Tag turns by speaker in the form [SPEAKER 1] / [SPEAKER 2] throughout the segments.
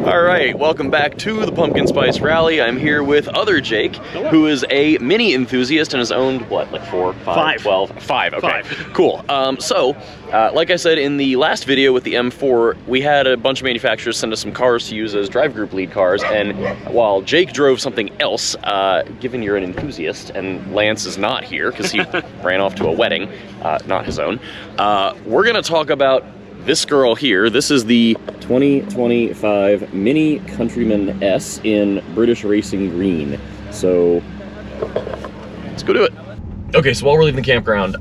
[SPEAKER 1] All right, welcome back to the Pumpkin Spice Rally. I'm here with other Jake, who is a mini enthusiast and has owned, what, like 4, 5, 12? 5, okay. 5. Cool. Like I said in the last video with the M4, we had a bunch of manufacturers send us some cars to use as drive group lead cars, and while Jake drove something else, given you're an enthusiast, and Lance is not here because he ran off to a wedding, not his own, we're gonna talk about this girl here. This is the 2025 Mini Countryman S in British Racing Green. So let's go do it. Okay, so while we're leaving the campground,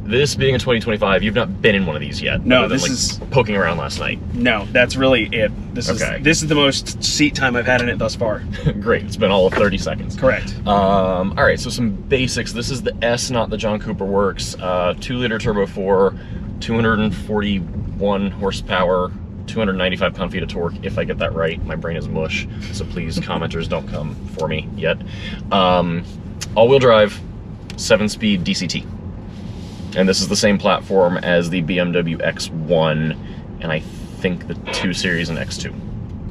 [SPEAKER 1] this being a 2025, you've not been in one of these yet.
[SPEAKER 2] No, this is
[SPEAKER 1] poking around last night.
[SPEAKER 2] No, that's really it. This is the most seat time I've had in it thus far. Great,
[SPEAKER 1] it's been all of 30 seconds.
[SPEAKER 2] Correct.
[SPEAKER 1] All right, so some basics. This is the S, not the John Cooper Works. 2-liter turbo 4, 241 horsepower, 295 pound-feet of torque, if I get that right. My brain is mush, so please, commenters, don't come for me yet. All-wheel drive, 7-speed DCT. And this is the same platform as the BMW X1, and I think the 2 Series and X2.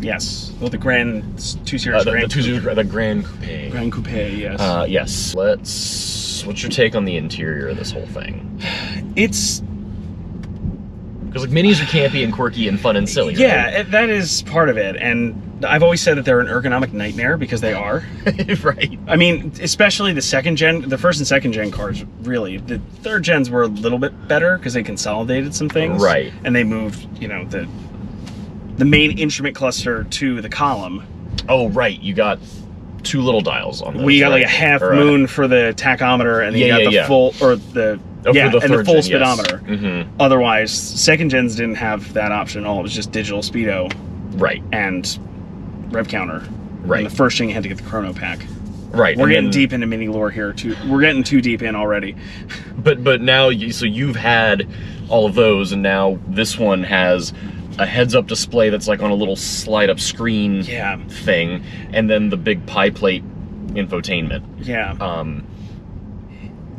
[SPEAKER 2] Yes. Well, the Grand 2 Series.
[SPEAKER 1] The Grand Coupe.
[SPEAKER 2] Grand Coupe, yes.
[SPEAKER 1] Yes. What's your take on the interior of this whole thing?
[SPEAKER 2] It's...
[SPEAKER 1] Because like minis are campy and quirky and fun and silly,
[SPEAKER 2] yeah,
[SPEAKER 1] right?
[SPEAKER 2] that is part of it, and I've always said that they're an ergonomic nightmare because they are.
[SPEAKER 1] Right.
[SPEAKER 2] I mean, especially the first and second gen cars, really. The third gens were a little bit better because they consolidated some things.
[SPEAKER 1] Right.
[SPEAKER 2] And they moved, you know, the main instrument cluster to the column.
[SPEAKER 1] Oh, right. You got 2 little dials on those.
[SPEAKER 2] We got like a half moon for the tachometer, and then you got the full, or the...
[SPEAKER 1] Oh,
[SPEAKER 2] yeah,
[SPEAKER 1] the
[SPEAKER 2] and the full
[SPEAKER 1] gen,
[SPEAKER 2] speedometer.
[SPEAKER 1] Yes. Mm-hmm.
[SPEAKER 2] Otherwise, second gens didn't have that option at all. It was just digital speedo.
[SPEAKER 1] Right.
[SPEAKER 2] And rev counter.
[SPEAKER 1] Right.
[SPEAKER 2] And the first thing you had to get the chrono pack.
[SPEAKER 1] Right.
[SPEAKER 2] We're getting deep into mini lore here too. We're getting too deep in already.
[SPEAKER 1] But now, so you've had all of those, and now this one has a heads-up display that's like on a little slide-up screen thing, and then the big pie plate infotainment.
[SPEAKER 2] Yeah.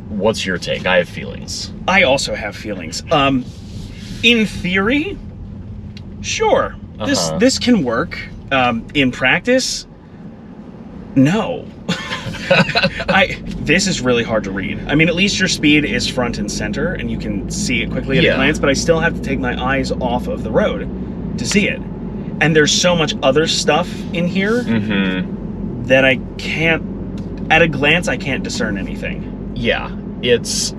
[SPEAKER 1] What's your take? I have feelings.
[SPEAKER 2] I also have feelings. In theory, sure, this can work. In practice, no. This is really hard to read. I mean, at least your speed is front and center, and you can see it quickly at a glance. But I still have to take my eyes off of the road to see it. And there's so much other stuff in here that I can't. At a glance, I can't discern anything.
[SPEAKER 1] Yeah, it's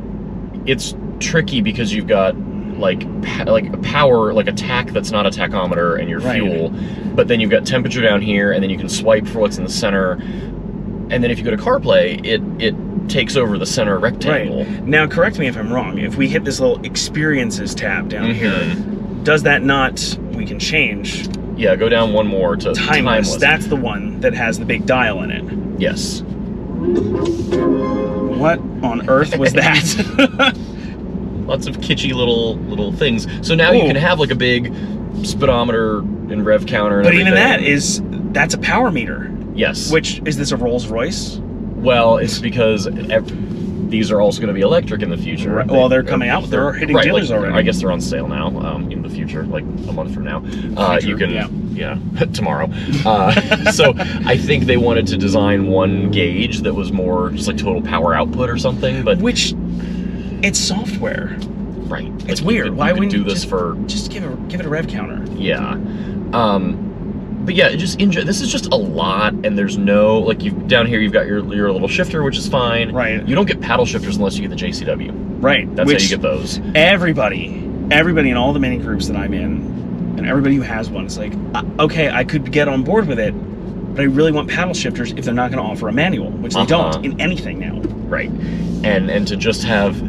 [SPEAKER 1] tricky because you've got like a power, like a tach that's not a tachometer, and your fuel, but then you've got temperature down here, and then you can swipe for what's in the center, and then if you go to CarPlay, it takes over the center rectangle.
[SPEAKER 2] Right. Now, correct me if I'm wrong. If we hit this little experiences tab down here, does that not? We can change.
[SPEAKER 1] Yeah, go down one more to timeless.
[SPEAKER 2] That's the one that has the big dial in it.
[SPEAKER 1] Yes.
[SPEAKER 2] What on earth was that?
[SPEAKER 1] Lots of kitschy little things. So now you can have like a big speedometer and rev counter and everything.
[SPEAKER 2] But even that's a power meter.
[SPEAKER 1] Yes.
[SPEAKER 2] Which, is this a Rolls Royce?
[SPEAKER 1] Well, it's because these are also going to be electric in the future.
[SPEAKER 2] Right. Well, they're coming out. They're hitting dealers already.
[SPEAKER 1] I guess they're on sale now. In the future, like a month from now, you can tomorrow. So I think they wanted to design one gauge that was more just like total power output or something. But
[SPEAKER 2] it's software.
[SPEAKER 1] Right.
[SPEAKER 2] It's weird. Why wouldn't
[SPEAKER 1] you do this
[SPEAKER 2] just give it a rev counter?
[SPEAKER 1] Yeah. But yeah, this is just a lot, and there's no, like, down here you've got your little shifter, which is fine.
[SPEAKER 2] Right.
[SPEAKER 1] You don't get paddle shifters unless you get the JCW.
[SPEAKER 2] Right.
[SPEAKER 1] That's how you get those.
[SPEAKER 2] Everybody in all the mini groups that I'm in, and everybody who has one, it's like, okay, I could get on board with it, but I really want paddle shifters if they're not going to offer a manual, which they don't in anything now.
[SPEAKER 1] Right. And to just have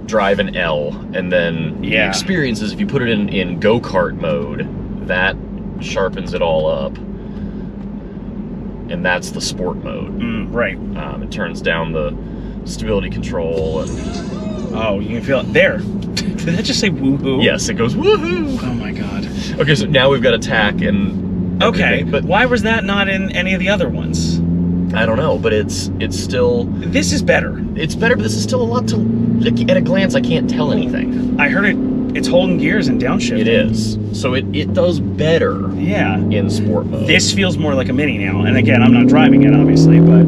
[SPEAKER 1] drive an L, and then the experiences, if you put it in go-kart mode, that sharpens it all up, and that's the sport mode.
[SPEAKER 2] Right.
[SPEAKER 1] It turns down the stability control, and
[SPEAKER 2] you can feel it there. Did that just say woohoo?
[SPEAKER 1] Yes, it goes woohoo.
[SPEAKER 2] Oh my god.
[SPEAKER 1] Okay, so now we've got a tach and everything,
[SPEAKER 2] but why was that not in any of the other ones?
[SPEAKER 1] I don't know, but it's still...
[SPEAKER 2] This is better.
[SPEAKER 1] It's better, but this is still a lot to... At a glance, I can't tell anything.
[SPEAKER 2] I heard it It's holding gears and downshifting.
[SPEAKER 1] It is. So it does better.
[SPEAKER 2] Yeah.
[SPEAKER 1] In sport mode.
[SPEAKER 2] This feels more like a Mini now. And again, I'm not driving it, obviously, but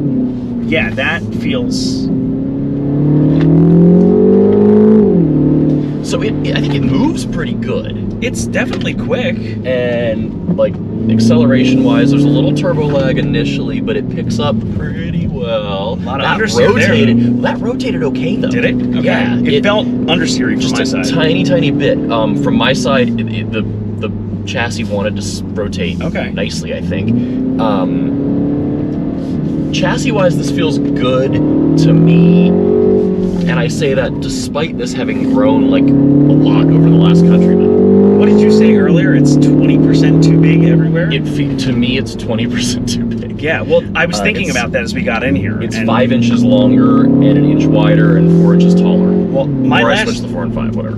[SPEAKER 2] yeah, that feels...
[SPEAKER 1] So I think it moves pretty good.
[SPEAKER 2] It's definitely quick.
[SPEAKER 1] And like acceleration-wise, there's a little turbo lag initially, but it picks up pretty well.
[SPEAKER 2] A lot of understeer there.
[SPEAKER 1] Well, that rotated okay though.
[SPEAKER 2] Did it? Okay.
[SPEAKER 1] Yeah.
[SPEAKER 2] It felt understeering from my side.
[SPEAKER 1] Just a tiny bit. From my side, the chassis wanted to rotate nicely, I think. Chassis-wise, this feels good to me. And I say that despite this having grown like a lot over the last Countryman.
[SPEAKER 2] What did you say earlier? It's 20% too big everywhere?
[SPEAKER 1] To me, it's 20% too big.
[SPEAKER 2] Yeah, well, I was thinking about that as we got in here.
[SPEAKER 1] It's 5 inches longer and an inch wider and 4 inches taller.
[SPEAKER 2] Well,
[SPEAKER 1] I switched the 4 and 5, whatever.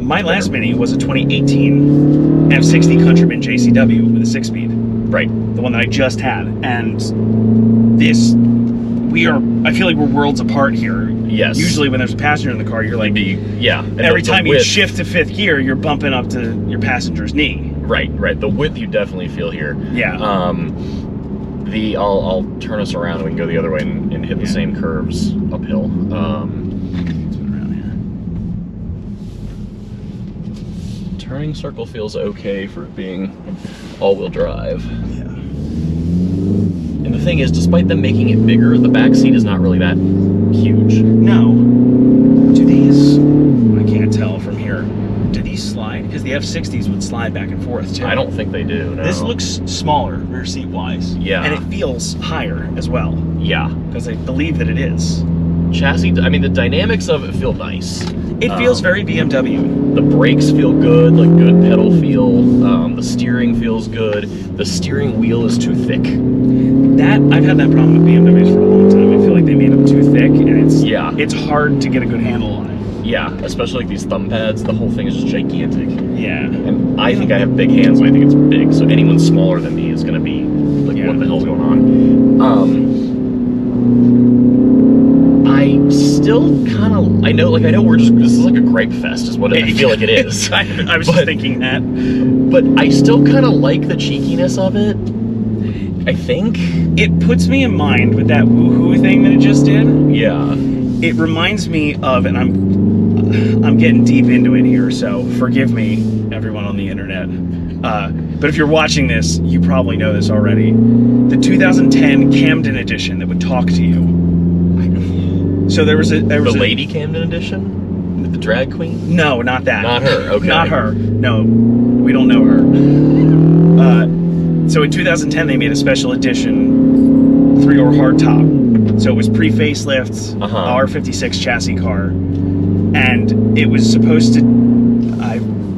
[SPEAKER 2] My last Mini was a 2018 F60 Countryman JCW with a 6-speed.
[SPEAKER 1] Right.
[SPEAKER 2] The one that I just had. And this, I feel like we're worlds apart here.
[SPEAKER 1] Yes.
[SPEAKER 2] Usually when there's a passenger in the car, you're like,
[SPEAKER 1] every
[SPEAKER 2] time you shift to 5th gear, you're bumping up to your passenger's knee.
[SPEAKER 1] Right. The width you definitely feel here.
[SPEAKER 2] Yeah.
[SPEAKER 1] I'll turn us around and we can go the other way and hit the same curves uphill. Turning circle feels okay for it being all-wheel drive.
[SPEAKER 2] Yeah.
[SPEAKER 1] And the thing is, despite them making it bigger, the back seat is not really that huge.
[SPEAKER 2] No. Do these... I can't tell from here. Do these slide? Because the F60s would slide back and forth, too.
[SPEAKER 1] I don't think they do, no.
[SPEAKER 2] This looks smaller, rear seat-wise.
[SPEAKER 1] Yeah.
[SPEAKER 2] And it feels higher as well.
[SPEAKER 1] Yeah.
[SPEAKER 2] Because I believe that it is.
[SPEAKER 1] Chassis, I mean, the dynamics of it feel nice.
[SPEAKER 2] It feels very BMW.
[SPEAKER 1] The brakes feel good, like good pedal feel. The steering feels good. The steering wheel is too thick.
[SPEAKER 2] I've had that problem with BMWs for a long time. I feel like they made them too thick, and it's hard to get a good handle on it.
[SPEAKER 1] Yeah, especially like these thumb pads. The whole thing is just gigantic.
[SPEAKER 2] Yeah.
[SPEAKER 1] And I think I have big hands, so I think it's big. So anyone smaller than me is going to be like, what the hell's going on? I still kind of, I know this is like a gripe fest is what I feel like it is.
[SPEAKER 2] I was just thinking that.
[SPEAKER 1] But I still kind of like the cheekiness of it, I think.
[SPEAKER 2] It puts me in mind with that woohoo thing that it just did.
[SPEAKER 1] Yeah.
[SPEAKER 2] It reminds me of, and I'm getting deep into it here, so forgive me, everyone on the internet. But if you're watching this, you probably know this already. The 2010 Camden edition that would talk to you. So there was a
[SPEAKER 1] Lady Camden edition with the drag queen.
[SPEAKER 2] No, not that.
[SPEAKER 1] Not her. Okay.
[SPEAKER 2] Not her. No, we don't know her. So in 2010 they made a special edition 3-door hardtop. So it was pre-facelift, R56 chassis car, and it was supposed to.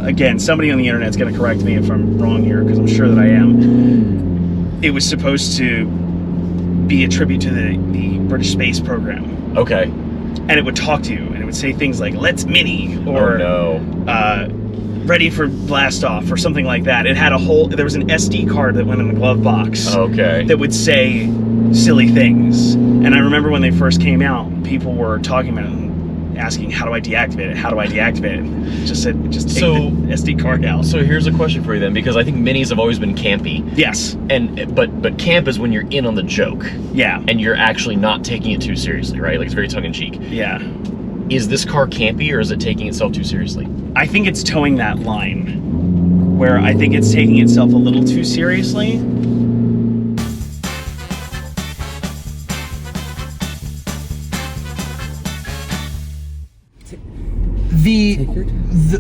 [SPEAKER 2] Again, somebody on the internet's going to correct me if I'm wrong here, because I'm sure that I am. It was supposed to be a tribute to the British space program.
[SPEAKER 1] Okay.
[SPEAKER 2] And it would talk to you, and it would say things like, "Let's Mini," or "Ready for blast off," or something like that. It had there was an SD card that went in the glove box.
[SPEAKER 1] Okay.
[SPEAKER 2] That would say silly things. And I remember when they first came out, people were talking about it and asking, "How do I deactivate it? How do I deactivate it?" Just said, just take the SD card out.
[SPEAKER 1] So here's a question for you then, because I think Minis have always been campy.
[SPEAKER 2] Yes.
[SPEAKER 1] But camp is when you're in on the joke.
[SPEAKER 2] Yeah.
[SPEAKER 1] And you're actually not taking it too seriously, right? Like it's very tongue-in-cheek.
[SPEAKER 2] Yeah.
[SPEAKER 1] Is this car campy, or is it taking itself too seriously?
[SPEAKER 2] I think it's towing that line, where I think it's taking itself a little too seriously.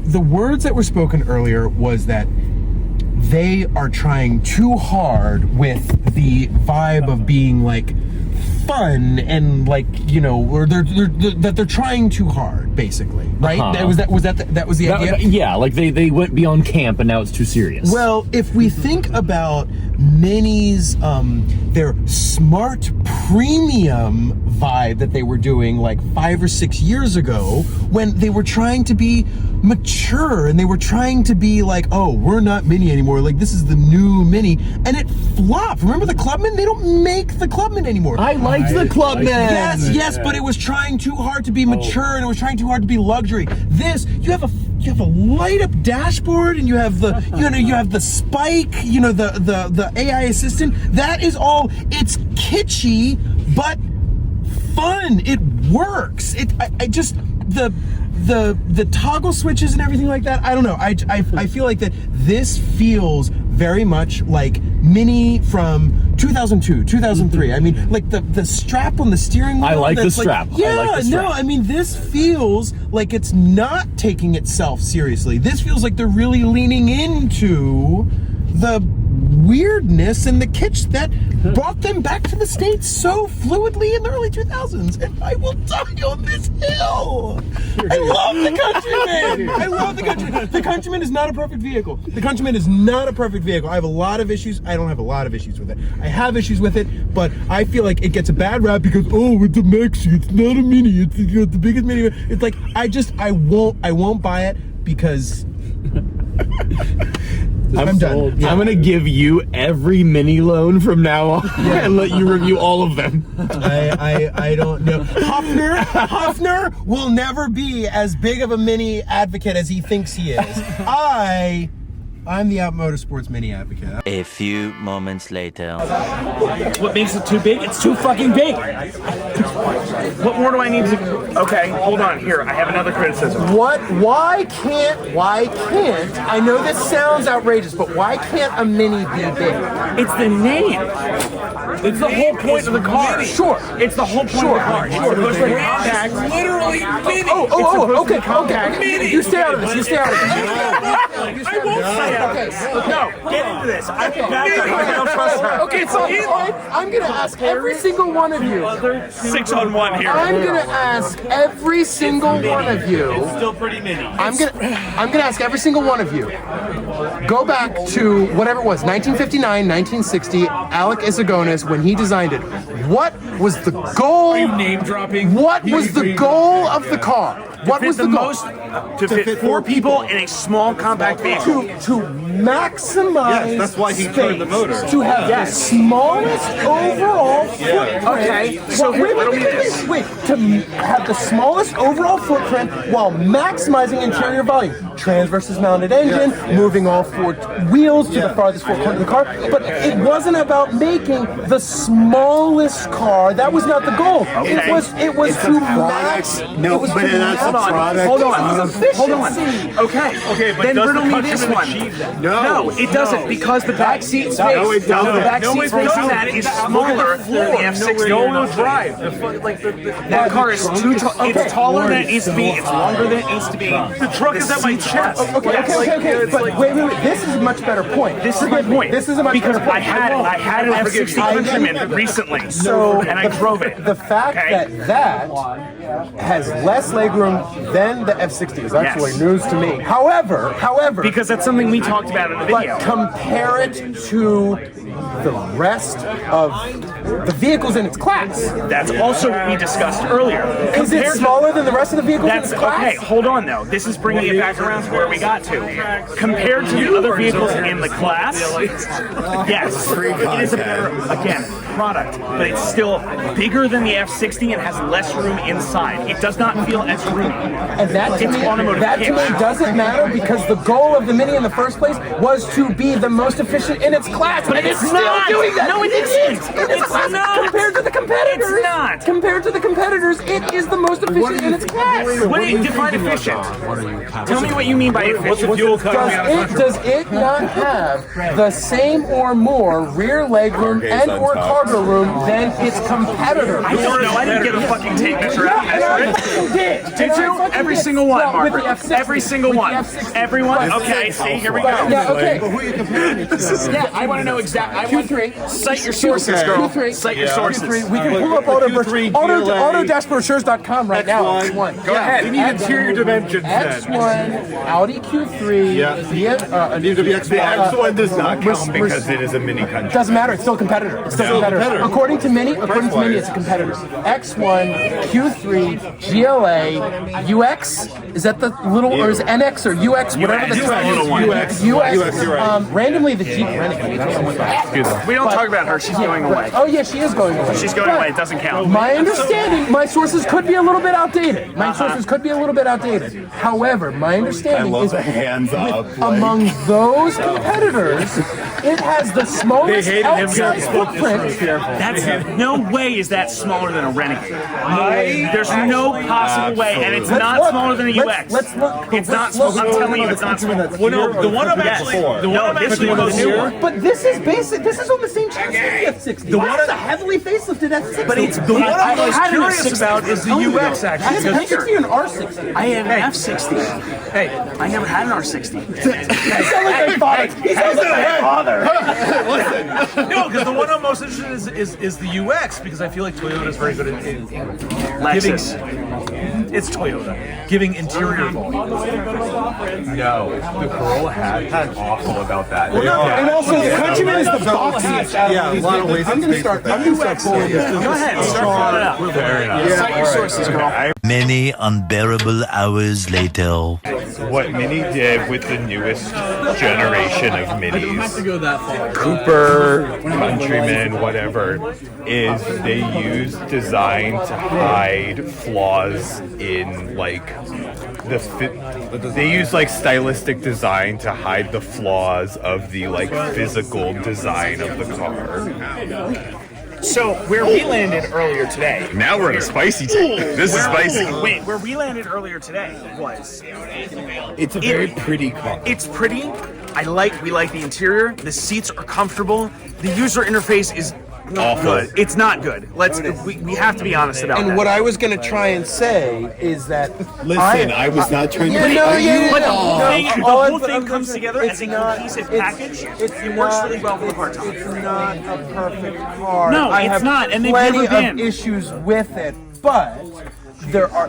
[SPEAKER 3] The words that were spoken earlier was that they are trying too hard with the vibe of being like fun and like, you know, or they're trying too hard, basically, right? That was the idea.
[SPEAKER 4] Yeah, like they went beyond camp and now it's too serious.
[SPEAKER 3] Well, if we think about Mini's their smart premium vibe that they were doing like 5 or 6 years ago, when they were trying to be mature and they were trying to be like, oh, we're not Mini anymore, like this is the new Mini, and it flopped. Remember the Clubman? They don't make the Clubman anymore.
[SPEAKER 4] I liked the Clubman.
[SPEAKER 3] Yes, but it was trying too hard to be mature and it was trying too hard to be luxury. This, you have you have a light up dashboard, and you have the you have the spike, the AI assistant. That is all. It's kitschy, but fun. It works. I just the toggle switches and everything like that. I don't know. I feel like that this feels very much like Mini from 2002, 2003. I mean, like the strap on the steering wheel.
[SPEAKER 4] I like the strap.
[SPEAKER 3] Yeah,
[SPEAKER 4] I like the strap.
[SPEAKER 3] no, I mean, this feels like it's not taking itself seriously. This feels like they're really leaning into the weirdness and the kitsch that brought them back to the States so fluidly in the early 2000s. And I will die on this hill. I love the Countryman. I love the Countryman. The Countryman is not a perfect vehicle. The Countryman is not a perfect vehicle. I have a lot of issues. I don't have a lot of issues with it. I have issues with it, but I feel like it gets a bad rap because, oh, it's a Maxi. It's not a Mini. It's the biggest Mini. It's like, I won't buy it because I'm done.
[SPEAKER 4] Yeah. I'm gonna give you every Mini loan from now on and let you review all of them.
[SPEAKER 3] I don't know. Hoffner will never be as big of a Mini advocate as he thinks he is. I'm the Out Motorsports Mini advocate.
[SPEAKER 5] A few moments later.
[SPEAKER 2] What makes it too big? It's too fucking big. What more do I need to... Okay, hold on. Here, I have another criticism.
[SPEAKER 3] Why can't, I know this sounds outrageous, but why can't a Mini be big?
[SPEAKER 2] It's the name. It's the whole point of the car. Sure. It's the whole point of the car. Sure. It's supposed to be compact.
[SPEAKER 6] Literally Mini.
[SPEAKER 3] Okay. You stay out of this.
[SPEAKER 2] I won't say it. No, get into this. I don't trust her.
[SPEAKER 3] Okay, so I'm gonna ask every single one of you.
[SPEAKER 2] 6-on-1 here.
[SPEAKER 3] I'm gonna ask every single one of you.
[SPEAKER 2] It's still pretty mini.
[SPEAKER 3] I'm gonna ask every single one of you. Go back to whatever it was, 1959, 1960, Alec Isagonis, when he designed it. What was the goal?
[SPEAKER 6] Are you name dropping?
[SPEAKER 3] What was the goal of the car? What was the goal?
[SPEAKER 2] To fit 4 people in a small compact vehicle.
[SPEAKER 3] To maximize.
[SPEAKER 7] Yes, that's why he turned the motor.
[SPEAKER 3] To have the smallest overall footprint.
[SPEAKER 2] Okay, so
[SPEAKER 3] wait. To have the smallest overall footprint while maximizing interior volume. Transverse mounted engine, moving all 4 wheels to the farthest 4 corners of the car. But it wasn't about making the smallest car. That was not the goal.
[SPEAKER 2] Okay.
[SPEAKER 3] It was to max.
[SPEAKER 7] No, but that's a product.
[SPEAKER 2] Hold on. Okay, but then riddle me this one. No, it doesn't, because the back seat space.
[SPEAKER 7] No, it doesn't.
[SPEAKER 2] The back seat space in that is smaller than the F60.
[SPEAKER 6] No-wheel drive.
[SPEAKER 2] That car is too tall. It's taller than it needs to be. It's longer than it needs to be. The truck is at my chest.
[SPEAKER 3] Okay. But wait. This is a much better point.
[SPEAKER 2] This is my point.
[SPEAKER 3] This is a much
[SPEAKER 2] because
[SPEAKER 3] better point.
[SPEAKER 2] I had an F60 Countryman recently, and I drove it.
[SPEAKER 3] The fact that has less legroom than the F60 is actually news to me. However,
[SPEAKER 2] because that's something we talked about in the video.
[SPEAKER 3] But compare it to the rest of the vehicles in its class.
[SPEAKER 2] That's also what we discussed earlier.
[SPEAKER 3] Is it smaller than the rest of the vehicles in its class?
[SPEAKER 2] Okay, hold on though. This is bringing it back around to where we got to. Compared to the other vehicles in the class, yes, it is a better, again, product, but it's still bigger than the F60 and has less room inside. It does not feel as roomy.
[SPEAKER 3] And that to me doesn't matter, because the goal of the Mini in the first place was to be the most efficient in its class.
[SPEAKER 2] But it's not
[SPEAKER 3] doing that.
[SPEAKER 2] No, it isn't.
[SPEAKER 3] It's not. Compared to the competitors.
[SPEAKER 2] It's not.
[SPEAKER 3] Compared to the competitors, it is the most efficient in its class.
[SPEAKER 2] What do you define efficient? Tell me what you mean by efficient. What's the fuel economy?
[SPEAKER 3] Does it not have the same or more rear legroom and or cargo room than its competitors?
[SPEAKER 2] I don't know. I didn't get a fucking tape measure out of this. Did you? Every single one, Margaret. Every single one. Everyone? Okay, see, here we go.
[SPEAKER 3] Yeah, okay.
[SPEAKER 7] But who are you comparing it to?
[SPEAKER 2] Yeah, I want to know exactly.
[SPEAKER 3] Q3.
[SPEAKER 2] Cite your sources, girl.
[SPEAKER 3] Q3.
[SPEAKER 2] Cite your sources.
[SPEAKER 3] Q3. We can pull up auto-brochures.com right now.
[SPEAKER 7] X1.
[SPEAKER 2] Go ahead.
[SPEAKER 6] We need interior dimensions then.
[SPEAKER 3] X1, Audi Q3.
[SPEAKER 7] Yeah. It needs to be X1. The X1 does not count because it is a Mini Countryman.
[SPEAKER 3] Doesn't matter. It's still a competitor. It's still a competitor. According to Mini, it's a competitor. X1, Q3, GLA, UX. Is that the little, or is it NX or UX? Whatever the
[SPEAKER 2] little one.
[SPEAKER 3] UX.
[SPEAKER 7] you're right.
[SPEAKER 3] Randomly, the Jeep Renegade.
[SPEAKER 2] We don't talk about her. She's going away.
[SPEAKER 3] Oh yeah, she is going away.
[SPEAKER 2] She's going away. It doesn't count.
[SPEAKER 3] My understanding, my sources could be a little bit outdated. However, my understanding understanding
[SPEAKER 7] I love
[SPEAKER 3] is
[SPEAKER 7] the hands up. Like,
[SPEAKER 3] among those competitors, it has the smallest outside footprint.
[SPEAKER 2] That's no way is that smaller than a Renegade. There's no possible way, and it's not smaller than a UX.
[SPEAKER 3] Let's look.
[SPEAKER 2] It's not small. I'm telling you, it's not small.
[SPEAKER 6] Well, no, the one I'm actually, the one I'm actually
[SPEAKER 2] the
[SPEAKER 6] newer.
[SPEAKER 3] But this is basic. This is on the same chassis as the F60. The one is a heavily facelifted F60.
[SPEAKER 2] But it's
[SPEAKER 6] The one I'm most
[SPEAKER 2] had an
[SPEAKER 6] curious
[SPEAKER 2] F60.
[SPEAKER 6] about is the UX actually.
[SPEAKER 3] It's an F60 and R60.
[SPEAKER 2] I had an F60.
[SPEAKER 6] Hey,
[SPEAKER 2] I never had an R60.
[SPEAKER 3] He sounds like my father. He sounds like my father.
[SPEAKER 6] no, because the one I'm most interested in is the UX because I feel like Toyota is very good at giving. It's Toyota giving interior volume.
[SPEAKER 7] no, the Corolla had awful about that.
[SPEAKER 3] And also, the Countryman is the boxiest.
[SPEAKER 7] Yeah, a lot of ways.
[SPEAKER 3] I'm gonna start pulling this.
[SPEAKER 2] Go ahead, start it up.
[SPEAKER 7] Fair enough.
[SPEAKER 2] Cite your sources, girl.
[SPEAKER 5] Many unbearable hours later.
[SPEAKER 7] What Mini did with the newest generation of Minis,
[SPEAKER 6] go that far.
[SPEAKER 7] Cooper, Countryman, whatever, is they use design to hide flaws in like they use like stylistic design to hide the flaws of the like physical design of the car.
[SPEAKER 2] So where we landed earlier today.
[SPEAKER 7] Now we're in a spicy take. This is spicy.
[SPEAKER 2] Wait, where we landed earlier today was.
[SPEAKER 7] It's a very pretty car.
[SPEAKER 2] It's pretty. We like the interior. The seats are comfortable. The user interface is not good. It's not good. We have to be honest about that.
[SPEAKER 3] And what I was gonna try and say is that
[SPEAKER 7] Listen, I was not trying to.
[SPEAKER 2] But the whole thing
[SPEAKER 3] I'm
[SPEAKER 2] comes
[SPEAKER 3] saying
[SPEAKER 2] together as a cohesive package. It works really well for the hard top.
[SPEAKER 3] It's not a perfect car.
[SPEAKER 2] No,
[SPEAKER 3] I
[SPEAKER 2] it's
[SPEAKER 3] have
[SPEAKER 2] not, and they've
[SPEAKER 3] plenty
[SPEAKER 2] never been.
[SPEAKER 3] of issues with it, but there are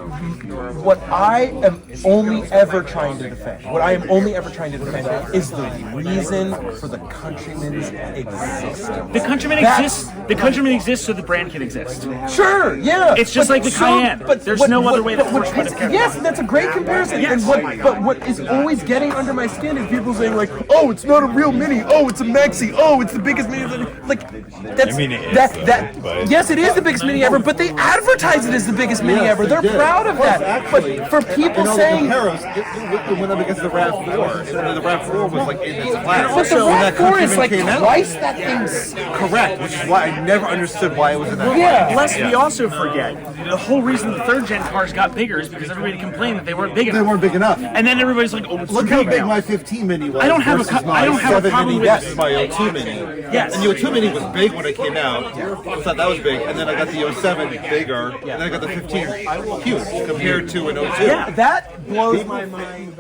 [SPEAKER 3] what I am only ever trying to defend. What I am only ever trying to defend is the reason for the Countryman's existence.
[SPEAKER 2] The Countryman exists. The Countryman exists so the brand can exist.
[SPEAKER 3] Sure, yeah.
[SPEAKER 2] It's just like the Cayenne. There's no other way to put it.
[SPEAKER 3] Yes, that's a great comparison.
[SPEAKER 2] Yes.
[SPEAKER 3] But what is always getting under my skin is people saying like, "Oh, it's not a real Mini. Oh, it's a Maxi. Oh, it's the biggest Mini." Like that's
[SPEAKER 7] I mean, it is but-
[SPEAKER 3] yes, it is the biggest Mini ever. But they advertise it as the biggest Mini ever. They're proud of that. But for people saying,
[SPEAKER 7] it went up against the RAV4, and the RAV4 was like in its class.
[SPEAKER 3] but the RAV4 is like twice that thing's.
[SPEAKER 7] Correct, which is why I never understood why it was in that.
[SPEAKER 3] Yeah.
[SPEAKER 2] Lest we also forget, the whole reason the third gen cars got bigger is because everybody complained that they weren't big
[SPEAKER 7] They
[SPEAKER 2] enough.
[SPEAKER 7] weren't big enough.
[SPEAKER 2] And then everybody's like, "Oh, it's
[SPEAKER 7] Look
[SPEAKER 2] too
[SPEAKER 7] how
[SPEAKER 2] big
[SPEAKER 7] big
[SPEAKER 2] now."
[SPEAKER 7] my 15 Mini was.
[SPEAKER 2] I don't have a
[SPEAKER 7] versus
[SPEAKER 2] co-
[SPEAKER 7] my
[SPEAKER 2] I don't have a
[SPEAKER 7] 7
[SPEAKER 2] problem
[SPEAKER 7] Mini
[SPEAKER 2] with-
[SPEAKER 7] versus my 02 Mini.
[SPEAKER 2] Yes.
[SPEAKER 7] And the 02 Mini was big when it came out. I thought that was big, and then I got the 07 bigger, and then I got the 15 huge compared to an 02.
[SPEAKER 2] Yeah.
[SPEAKER 3] That blows my mind.